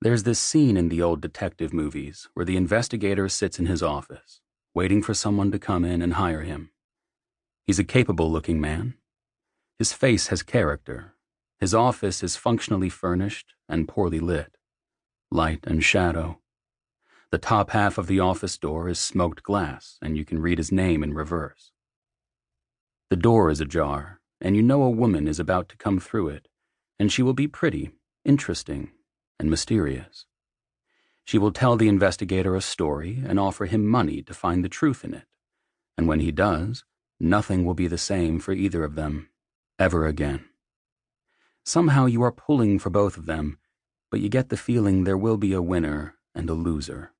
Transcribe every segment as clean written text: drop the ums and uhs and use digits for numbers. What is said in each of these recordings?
There's this scene in the old detective movies where the investigator sits in his office, waiting for someone to come in and hire him. He's a capable-looking man. His face has character. His office is functionally furnished and poorly lit. Light and shadow. The top half of the office door is smoked glass, and you can read his name in reverse. The door is ajar, and you know a woman is about to come through it, and she will be pretty, interesting, and mysterious. She will tell the investigator a story and offer him money to find the truth in it, and when he does, nothing will be the same for either of them, ever again. Somehow you are pulling for both of them, but you get the feeling there will be a winner and a loser.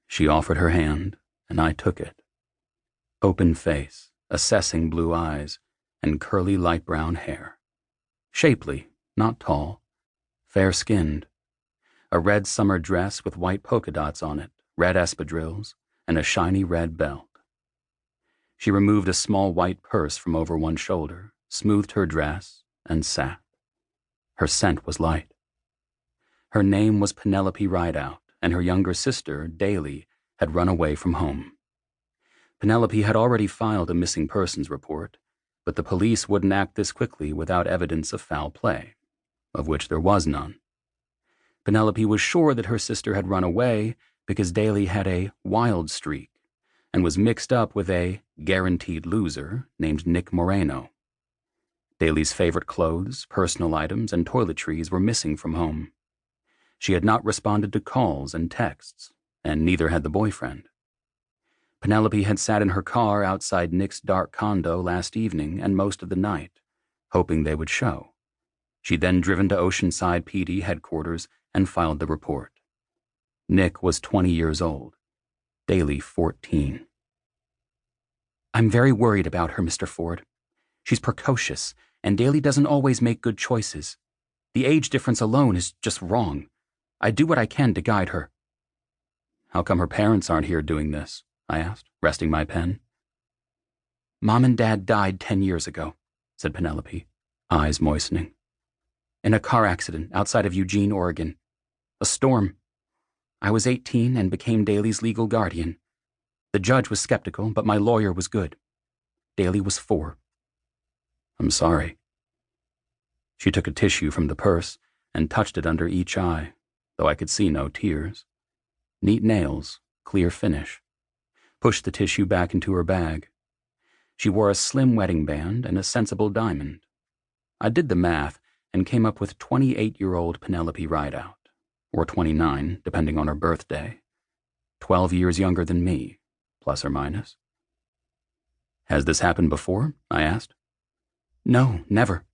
She offered her hand, and I took it. Open face, assessing blue eyes, and curly light brown hair. Shapely, not tall, fair-skinned. A red summer dress with white polka dots on it, red espadrilles, and a shiny red belt. She removed a small white purse from over one shoulder, smoothed her dress, and sat. Her scent was light. Her name was Penelope Rideout, and her younger sister, Daly, had run away from home. Penelope had already filed a missing persons report, but the police wouldn't act this quickly without evidence of foul play, of which there was none. Penelope was sure that her sister had run away because Daly had a wild streak and was mixed up with a guaranteed loser named Nick Moreno. Daly's favorite clothes, personal items, and toiletries were missing from home. She had not responded to calls and texts, and neither had the boyfriend. Penelope had sat in her car outside Nick's dark condo last evening and most of the night, hoping they would show. She'd then driven to Oceanside PD headquarters and filed the report. Nick was 20 years old, Daly 14. "I'm very worried about her, Mr. Ford. She's precocious, and Daly doesn't always make good choices. The age difference alone is just wrong. I do what I can to guide her." "How come her parents aren't here doing this?" I asked, resting my pen. "Mom and Dad died 10 years ago," said Penelope, eyes moistening. "In a car accident outside of Eugene, Oregon. A storm. I was 18 and became Daly's legal guardian. The judge was skeptical, but my lawyer was good. Daly was 4. "I'm sorry." She took a tissue from the purse and touched it under each eye, though I could see no tears. Neat nails, clear finish. Pushed the tissue back into her bag. She wore a slim wedding band and a sensible diamond. I did the math and came up with 28-year-old Penelope Rideout, or 29, depending on her birthday. 12 years younger than me, plus or minus. "Has this happened before?" I asked. "No, never."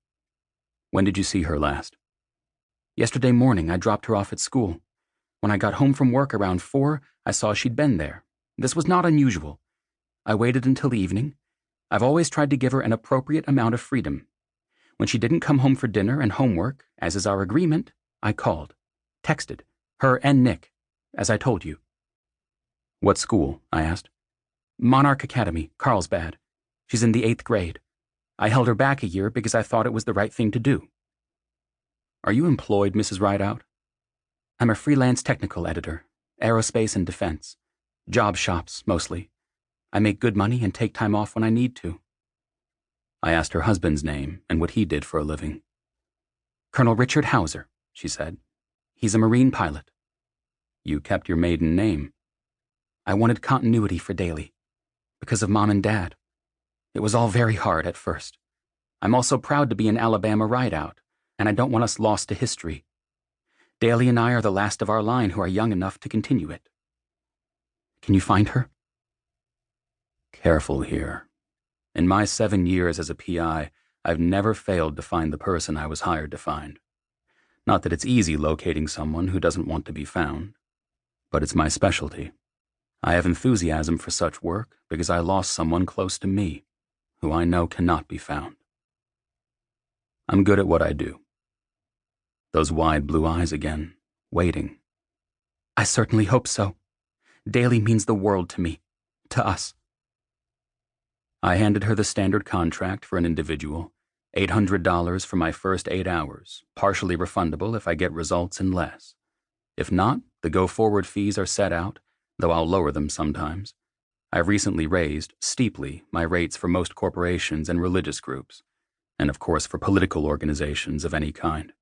"When did you see her last?" "Yesterday morning I dropped her off at school. When I got home from work around 4, I saw she'd been there. This was not unusual. I waited until evening. I've always tried to give her an appropriate amount of freedom. When she didn't come home for dinner and homework, as is our agreement, I called. Texted. Her and Nick, as I told you." "What school?" I asked. "Monarch Academy, Carlsbad. She's in the 8th grade. I held her back a year because I thought it was the right thing to do." "Are you employed, Mrs. Rideout?" "I'm a freelance technical editor, aerospace and defense. Job shops, mostly. I make good money and take time off when I need to." I asked her husband's name and what he did for a living. "Colonel Richard Hauser," she said. "He's a Marine pilot." "You kept your maiden name." "I wanted continuity for Daly. Because of Mom and Dad. It was all very hard at first. I'm also proud to be an Alabama Rideout, and I don't want us lost to history. Daly and I are the last of our line who are young enough to continue it. Can you find her?" Careful here. In my 7 years as a PI, I've never failed to find the person I was hired to find. Not that it's easy locating someone who doesn't want to be found, but it's my specialty. I have enthusiasm for such work because I lost someone close to me, who I know cannot be found. I'm good at what I do. Those wide blue eyes again, waiting. "I certainly hope so. Daly means the world to me, to us." I handed her the standard contract for an individual $800 for my first 8 hours, partially refundable if I get results in less. If not, the go-forward fees are set out, though I'll lower them sometimes. I've recently raised, steeply, my rates for most corporations and religious groups, and of course for political organizations of any kind.